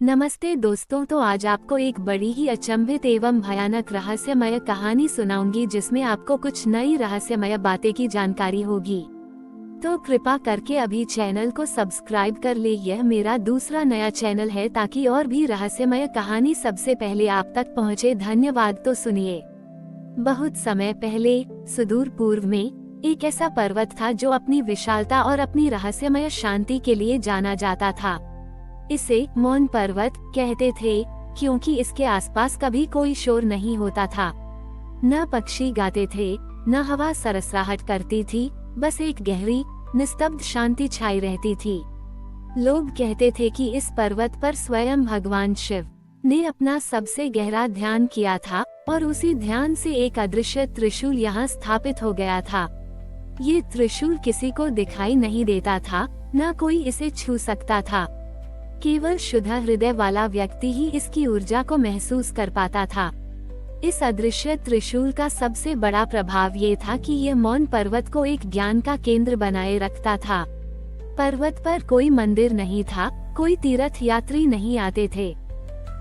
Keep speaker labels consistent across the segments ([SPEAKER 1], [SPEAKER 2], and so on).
[SPEAKER 1] नमस्ते दोस्तों, तो आज आपको एक बड़ी ही अचंभित एवं भयानक रहस्यमय कहानी सुनाऊंगी जिसमें आपको कुछ नई रहस्यमय बातें की जानकारी होगी। तो कृपा करके अभी चैनल को सब्सक्राइब कर ले। यह मेरा दूसरा नया चैनल है ताकि और भी रहस्यमय कहानी सबसे पहले आप तक पहुंचे। धन्यवाद। तो सुनिए। बहुत समय पहले सुदूर पूर्व में एक ऐसा पर्वत था जो अपनी विशालता और अपनी रहस्यमय शांति के लिए जाना जाता था। इसे मौन पर्वत कहते थे क्योंकि इसके आसपास कभी कोई शोर नहीं होता था। न पक्षी गाते थे, न हवा सरसराहट करती थी, बस एक गहरी निस्तब्ध शांति छाई रहती थी। लोग कहते थे कि इस पर्वत पर स्वयं भगवान शिव ने अपना सबसे गहरा ध्यान किया था और उसी ध्यान से एक अदृश्य त्रिशूल यहाँ स्थापित हो गया था। ये त्रिशूल किसी को दिखाई नहीं देता था, न कोई इसे छू सकता था। केवल शुद्ध हृदय वाला व्यक्ति ही इसकी ऊर्जा को महसूस कर पाता था। इस अदृश्य त्रिशूल का सबसे बड़ा प्रभाव ये था कि यह मौन पर्वत को एक ज्ञान का केंद्र बनाए रखता था। पर्वत पर कोई मंदिर नहीं था, कोई तीर्थ यात्री नहीं आते थे,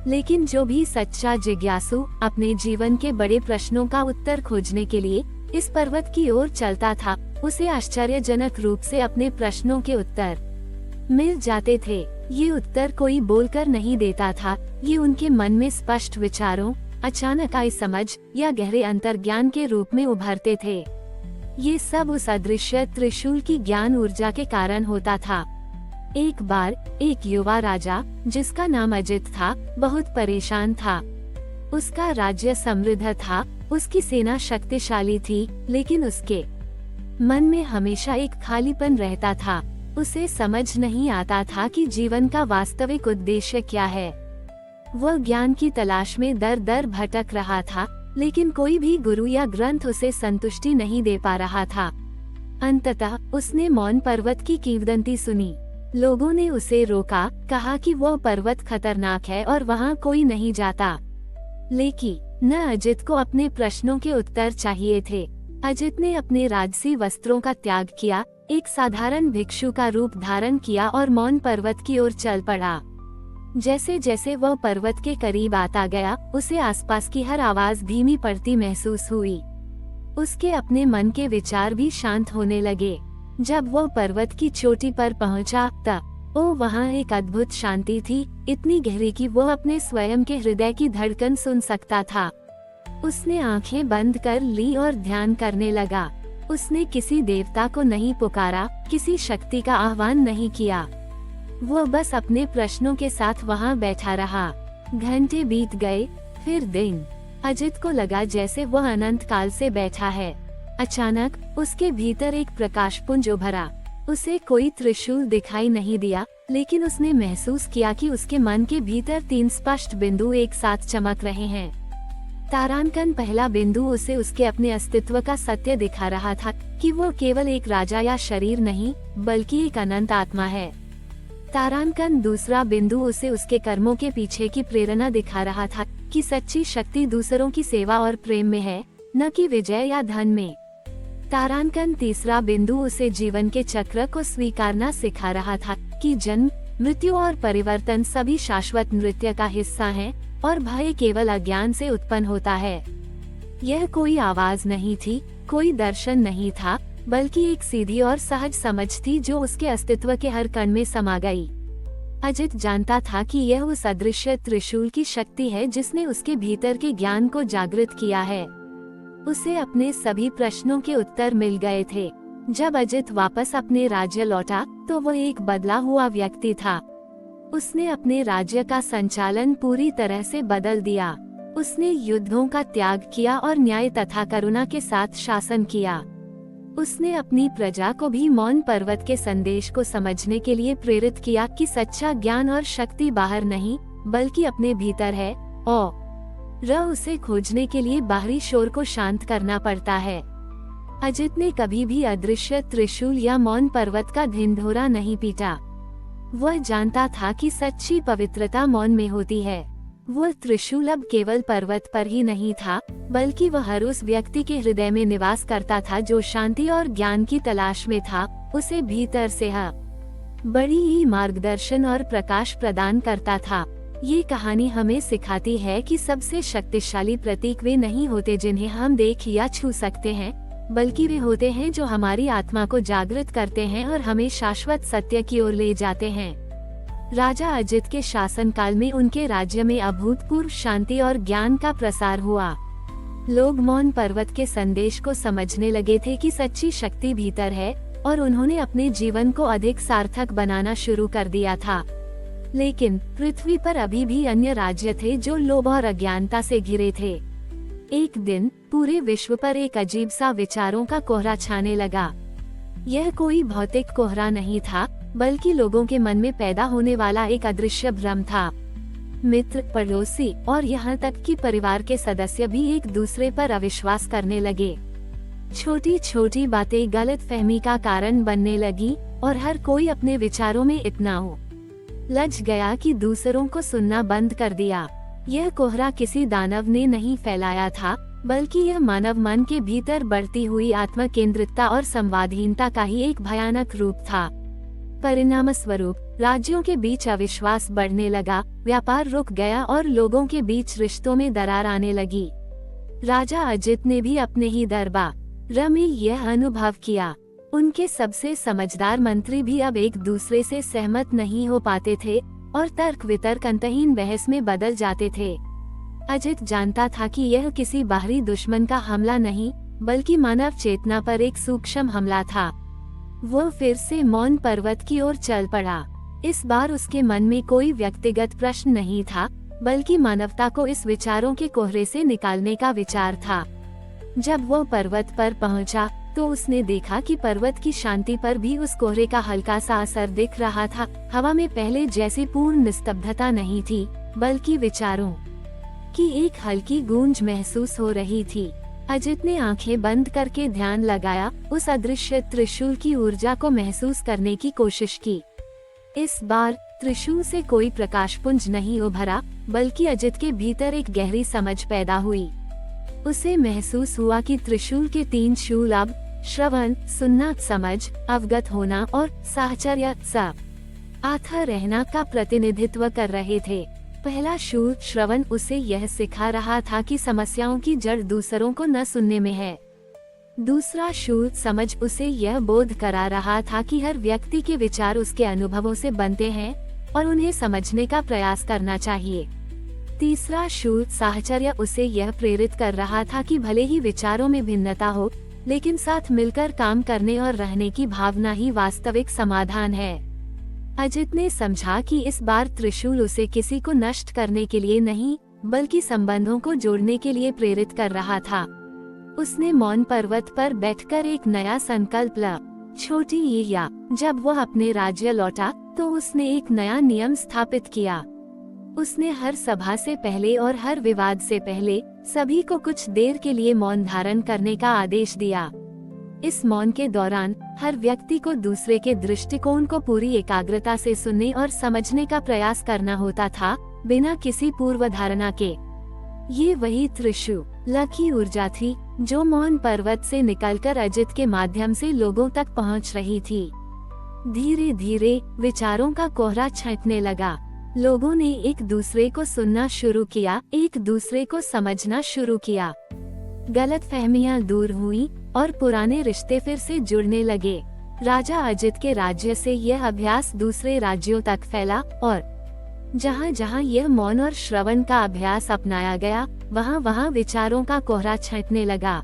[SPEAKER 1] लेकिन जो भी सच्चा जिज्ञासु अपने जीवन के बड़े प्रश्नों का उत्तर खोजने के लिए इस पर्वत की ओर चलता था, उसे आश्चर्यजनक रूप से अपने प्रश्नों के उत्तर मिल जाते थे। ये उत्तर कोई बोलकर नहीं देता था, ये उनके मन में स्पष्ट विचारों, अचानक आई समझ या गहरे अंतर्ज्ञान के रूप में उभरते थे। ये सब उस अदृश्य त्रिशूल की ज्ञान ऊर्जा के कारण होता था। एक बार एक युवा राजा जिसका नाम अजित था, बहुत परेशान था। उसका राज्य समृद्ध था, उसकी सेना शक्तिशाली थी, लेकिन उसके मन में हमेशा एक खालीपन रहता था। उसे समझ नहीं आता था कि जीवन का वास्तविक उद्देश्य क्या है। वह ज्ञान की तलाश में दर दर भटक रहा था, लेकिन कोई भी गुरु या ग्रंथ उसे संतुष्टि नहीं दे पा रहा था। अंततः उसने मौन पर्वत की किंवदंती सुनी। लोगों ने उसे रोका, कहा कि वह पर्वत खतरनाक है और वहाँ कोई नहीं जाता। लेकिन न अजित को अपने प्रश्नों के उत्तर चाहिए थे। अजित ने अपने राजसी वस्त्रों का त्याग किया, एक साधारण भिक्षु का रूप धारण किया और मौन पर्वत की ओर चल पड़ा। जैसे जैसे वह पर्वत के करीब आता गया, उसे आसपास की हर आवाज धीमी पड़ती महसूस हुई। उसके अपने मन के विचार भी शांत होने लगे। जब वह पर्वत की चोटी पर पहुंचा, तब वहाँ एक अद्भुत शांति थी, इतनी गहरी कि वह अपने स्वयं के हृदय की धड़कन सुन सकता था। उसने आंखें बंद कर ली और ध्यान करने लगा। उसने किसी देवता को नहीं पुकारा, किसी शक्ति का आह्वान नहीं किया। वो बस अपने प्रश्नों के साथ वहाँ बैठा रहा। घंटे बीत गए, फिर दिन। अजित को लगा जैसे वह अनंत काल से बैठा है। अचानक उसके भीतर एक प्रकाशपुंज उभरा। उसे कोई त्रिशूल दिखाई नहीं दिया, लेकिन उसने महसूस किया कि उसके मन के भीतर 3 स्पष्ट बिंदु एक साथ चमक रहे हैं। तारांकन पहला बिंदु उसे उसके अपने अस्तित्व का सत्य दिखा रहा था कि वो केवल एक राजा या शरीर नहीं, बल्कि एक अनंत आत्मा है। तारांकन दूसरा बिंदु उसे उसके कर्मों के पीछे की प्रेरणा दिखा रहा था कि सच्ची शक्ति दूसरों की सेवा और प्रेम में है, न कि विजय या धन में। तारांकन तीसरा बिंदु उसे जीवन के चक्र को स्वीकारना सिखा रहा था कि जन्म, मृत्यु और परिवर्तन सभी शाश्वत नृत्य का हिस्सा हैं और भय केवल अज्ञान से उत्पन्न होता है। यह कोई आवाज नहीं थी, कोई दर्शन नहीं था, बल्कि एक सीधी और सहज समझ थी जो उसके अस्तित्व के हर कण में समा गई। अजित जानता था कि यह उस अदृश्य त्रिशूल की शक्ति है जिसने उसके भीतर के ज्ञान को जागृत किया है। उसे अपने सभी प्रश्नों के उत्तर मिल गए थे। जब अजित वापस अपने राज्य लौटा, तो वह एक बदला हुआ व्यक्ति था। उसने अपने राज्य का संचालन पूरी तरह से बदल दिया। उसने युद्धों का त्याग किया और न्याय तथा करुणा के साथ शासन किया। उसने अपनी प्रजा को भी मौन पर्वत के संदेश को समझने के लिए प्रेरित किया कि सच्चा ज्ञान और शक्ति बाहर नहीं, बल्कि अपने भीतर है और उसे खोजने के लिए बाहरी शोर को शांत करना पड़ता है। अजित ने कभी भी अदृश्य त्रिशूल या मौन पर्वत का ढिंढोरा नहीं पीटा। वह जानता था कि सच्ची पवित्रता मौन में होती है। वह त्रिशूल अब केवल पर्वत पर ही नहीं था, बल्कि वह हर उस व्यक्ति के हृदय में निवास करता था जो शांति और ज्ञान की तलाश में था। उसे भीतर से बड़ी ही मार्गदर्शन और प्रकाश प्रदान करता था। ये कहानी हमें सिखाती है कि सबसे शक्तिशाली प्रतीक वे नहीं होते जिन्हें हम देख या छू सकते हैं, बल्कि वे होते हैं जो हमारी आत्मा को जागृत करते हैं और हमें शाश्वत सत्य की ओर ले जाते हैं। राजा अजित के शासनकाल में उनके राज्य में अभूतपूर्व शांति और ज्ञान का प्रसार हुआ। लोग मौन पर्वत के संदेश को समझने लगे थे कि सच्ची शक्ति भीतर है, और उन्होंने अपने जीवन को अधिक सार्थक बनाना शुरू कर दिया था। लेकिन पृथ्वी पर अभी भी अन्य राज्य थे जो लोभ और अज्ञानता से घिरे थे। एक दिन पूरे विश्व पर एक अजीब सा विचारों का कोहरा छाने लगा। यह कोई भौतिक कोहरा नहीं था, बल्कि लोगों के मन में पैदा होने वाला एक अदृश्य भ्रम था। मित्र, पड़ोसी और यहाँ तक कि परिवार के सदस्य भी एक दूसरे पर अविश्वास करने लगे। छोटी छोटी बातें गलतफहमी का कारण बनने लगी और हर कोई अपने विचारों में इतना उलझ गया कि दूसरों को सुनना बंद कर दिया। यह कोहरा किसी दानव ने नहीं फैलाया था, बल्कि यह मानव मन के भीतर बढ़ती हुई आत्म केंद्रितता और संवादहीनता का ही एक भयानक रूप था। परिणाम स्वरूप राज्यों के बीच अविश्वास बढ़ने लगा, व्यापार रुक गया और लोगों के बीच रिश्तों में दरार आने लगी। राजा अजित ने भी अपने ही दरबार में यह अनुभव किया। उनके सबसे समझदार मंत्री भी अब एक दूसरे से सहमत नहीं हो पाते थे और तर्क वितर्क अंतहीन बहस में बदल जाते थे। अजित जानता था कि यह किसी बाहरी दुश्मन का हमला नहीं, बल्कि मानव चेतना पर एक सूक्ष्म हमला था। वो फिर से मौन पर्वत की ओर चल पड़ा। इस बार उसके मन में कोई व्यक्तिगत प्रश्न नहीं था, बल्कि मानवता को इस विचारों के कोहरे से निकालने का विचार था। जब वो पर्वत पर पहुंचा, तो उसने देखा कि पर्वत की शांति पर भी उस कोहरे का हल्का सा असर दिख रहा था। हवा में पहले जैसी पूर्ण निस्तब्धता नहीं थी, बल्कि विचारों की एक हल्की गूंज महसूस हो रही थी। अजित ने आंखें बंद करके ध्यान लगाया, उस अदृश्य त्रिशूल की ऊर्जा को महसूस करने की कोशिश की। इस बार त्रिशूल से कोई प्रकाशपुंज नहीं उभरा, बल्कि अजित के भीतर एक गहरी समझ पैदा हुई। उसे महसूस हुआ कि त्रिशूल के 3 शूल अब श्रवण, सुनना, समझ, अवगत होना और साहचर्य, आथा रहना का प्रतिनिधित्व कर रहे थे। पहला शूल श्रवण उसे यह सिखा रहा था कि समस्याओं की जड़ दूसरों को न सुनने में है। दूसरा शूल समझ उसे यह बोध करा रहा था कि हर व्यक्ति के विचार उसके अनुभवों से बनते हैं और उन्हें समझने का प्रयास करना चाहिए। तीसरा शूल साहचर्य उसे यह प्रेरित कर रहा था कि भले ही विचारों में भिन्नता हो, लेकिन साथ मिलकर काम करने और रहने की भावना ही वास्तविक समाधान है। अजित ने समझा कि इस बार त्रिशूल उसे किसी को नष्ट करने के लिए नहीं, बल्कि संबंधों को जोड़ने के लिए प्रेरित कर रहा था। उसने मौन पर्वत पर बैठकर एक नया संकल्प लिया। छोटी ईया, जब वह अपने राज्य लौटा, तो उसने एक नया नियम स्थापित किया। उसने हर सभा से पहले और हर विवाद से पहले सभी को कुछ देर के लिए मौन धारण करने का आदेश दिया। इस मौन के दौरान हर व्यक्ति को दूसरे के दृष्टिकोण को पूरी एकाग्रता से सुनने और समझने का प्रयास करना होता था, बिना किसी पूर्व धारणा के। ये वही त्रिशूल की ऊर्जा थी जो मौन पर्वत से निकलकर अजित के माध्यम से लोगों तक पहुंच रही थी। धीरे धीरे विचारों का कोहरा छंटने लगा। लोगों ने एक दूसरे को सुनना शुरू किया, एक दूसरे को समझना शुरू किया। गलतफहमियां दूर हुई और पुराने रिश्ते फिर से जुड़ने लगे। राजा अजित के राज्य से यह अभ्यास दूसरे राज्यों तक फैला और जहाँ जहाँ यह मौन और श्रवण का अभ्यास अपनाया गया, वहाँ वहाँ विचारों का कोहरा छंटने लगा।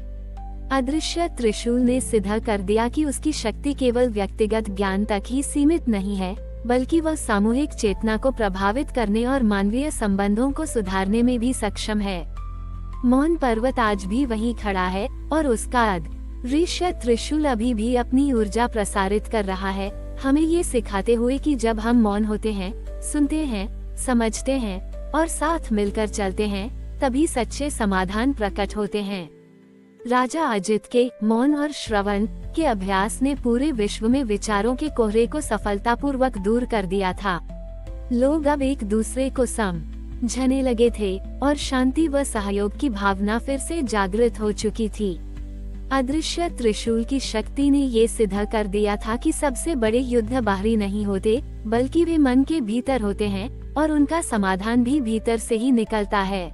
[SPEAKER 1] अदृश्य त्रिशूल ने सिद्ध कर दिया कि उसकी शक्ति केवल व्यक्तिगत ज्ञान तक ही सीमित नहीं है, बल्कि वह सामूहिक चेतना को प्रभावित करने और मानवीय संबंधों को सुधारने में भी सक्षम है। मौन पर्वत आज भी वहीं खड़ा है और उसका अदृश्य त्रिशूल अभी भी अपनी ऊर्जा प्रसारित कर रहा है, हमें ये सिखाते हुए कि जब हम मौन होते हैं, सुनते हैं, समझते हैं और साथ मिलकर चलते हैं, तभी सच्चे समाधान प्रकट होते हैं। राजा अजित के मौन और श्रवण के अभ्यास ने पूरे विश्व में विचारों के कोहरे को सफलतापूर्वक दूर कर दिया था। लोग अब एक दूसरे को समझने लगे थे और शांति व सहयोग की भावना फिर से जागृत हो चुकी थी। अदृश्य त्रिशूल की शक्ति ने ये सिद्ध कर दिया था कि सबसे बड़े युद्ध बाहरी नहीं होते, बल्कि वे मन के भीतर होते हैं और उनका समाधान भी भीतर से ही निकलता है।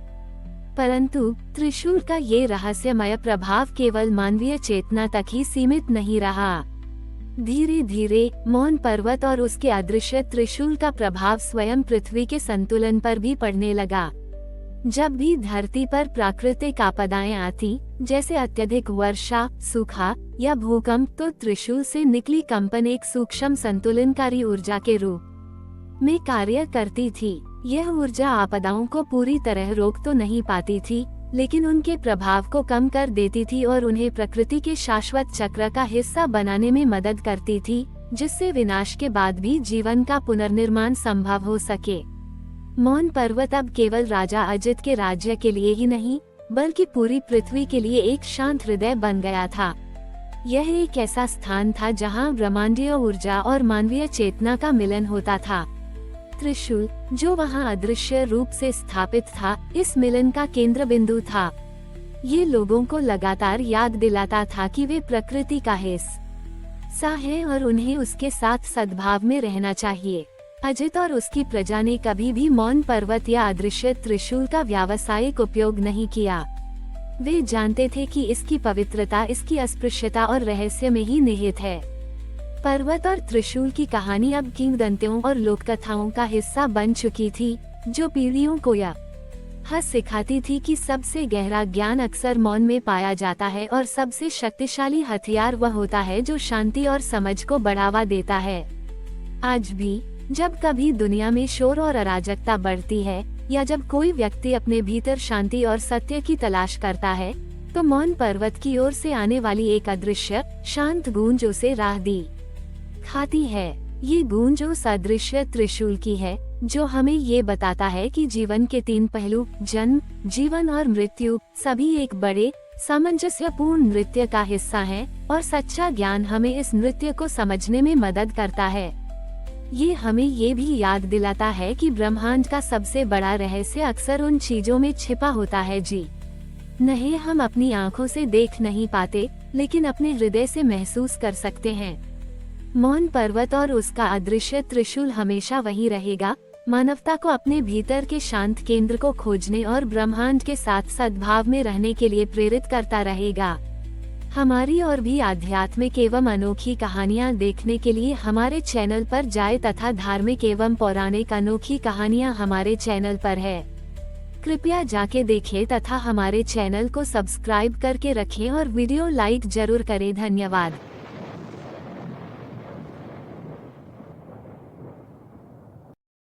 [SPEAKER 1] परंतु त्रिशूल का ये रहस्यमय प्रभाव केवल मानवीय चेतना तक ही सीमित नहीं रहा। धीरे धीरे मौन पर्वत और उसके अदृश्य त्रिशूल का प्रभाव स्वयं पृथ्वी के संतुलन पर भी पड़ने लगा। जब भी धरती पर प्राकृतिक आपदाएं आती, जैसे अत्यधिक वर्षा, सूखा या भूकंप, तो त्रिशूल से निकली कंपन एक सूक्ष्म संतुलनकारी ऊर्जा के रूप में कार्य करती थी। यह ऊर्जा आपदाओं को पूरी तरह रोक तो नहीं पाती थी, लेकिन उनके प्रभाव को कम कर देती थी और उन्हें प्रकृति के शाश्वत चक्र का हिस्सा बनाने में मदद करती थी, जिससे विनाश के बाद भी जीवन का पुनर्निर्माण संभव हो सके। मौन पर्वत अब केवल राजा अजित के राज्य के लिए ही नहीं, बल्कि पूरी पृथ्वी के लिए एक शांत हृदय बन गया था। यह एक ऐसा स्थान था जहां ब्रह्मांडीय ऊर्जा और मानवीय चेतना का मिलन होता था। त्रिशूल, जो वहां अदृश्य रूप से स्थापित था, इस मिलन का केंद्र बिंदु था। ये लोगों को लगातार याद दिलाता था कि वे प्रकृति का हिस्सा हैं और उन्हें उसके साथ सद्भाव में रहना चाहिए। अजित और उसकी प्रजा ने कभी भी मौन पर्वत या अदृश्य त्रिशूल का व्यावसायिक उपयोग नहीं किया। वे जानते थे कि इसकी पवित्रता इसकी अस्पृश्यता और रहस्य में ही निहित है। पर्वत और त्रिशूल की कहानी अब किंवदंतियों और लोककथाओं का हिस्सा बन चुकी थी, जो पीढ़ियों को यह सिखाती थी कि सबसे गहरा ज्ञान अक्सर मौन में पाया जाता है और सबसे शक्तिशाली हथियार वह होता है जो शांति और समझ को बढ़ावा देता है। आज भी जब कभी दुनिया में शोर और अराजकता बढ़ती है, या जब कोई व्यक्ति अपने भीतर शांति और सत्य की तलाश करता है, तो मौन पर्वत की ओर से आने वाली एक अदृश्य शांत गूंज उसे राह दी खाती है। ये गूंज उस अदृश्य त्रिशूल की है, जो हमें ये बताता है कि जीवन के 3 पहलू, जन्म, जीवन और मृत्यु, सभी एक बड़े सामंजस्यपूर्ण नृत्य का हिस्सा हैं, और सच्चा ज्ञान हमें इस नृत्य को समझने में मदद करता है। ये हमें ये भी याद दिलाता है कि ब्रह्मांड का सबसे बड़ा रहस्य अक्सर उन चीजों में छिपा होता है नहीं हम अपनी आँखों से देख नहीं पाते, लेकिन अपने हृदय से महसूस कर सकते हैं। मौन पर्वत और उसका अदृश्य त्रिशूल हमेशा वही रहेगा, मानवता को अपने भीतर के शांत केंद्र को खोजने और ब्रह्मांड के साथ सद्भाव में रहने के लिए प्रेरित करता रहेगा। हमारी और भी आध्यात्मिक एवं अनोखी कहानियाँ देखने के लिए हमारे चैनल पर जाएं तथा धार्मिक एवं पौराणिक अनोखी कहानियाँ हमारे चैनल पर है। कृपया जाके देखें तथा हमारे चैनल को सब्सक्राइब करके रखें और वीडियो लाइक जरूर करें। धन्यवाद।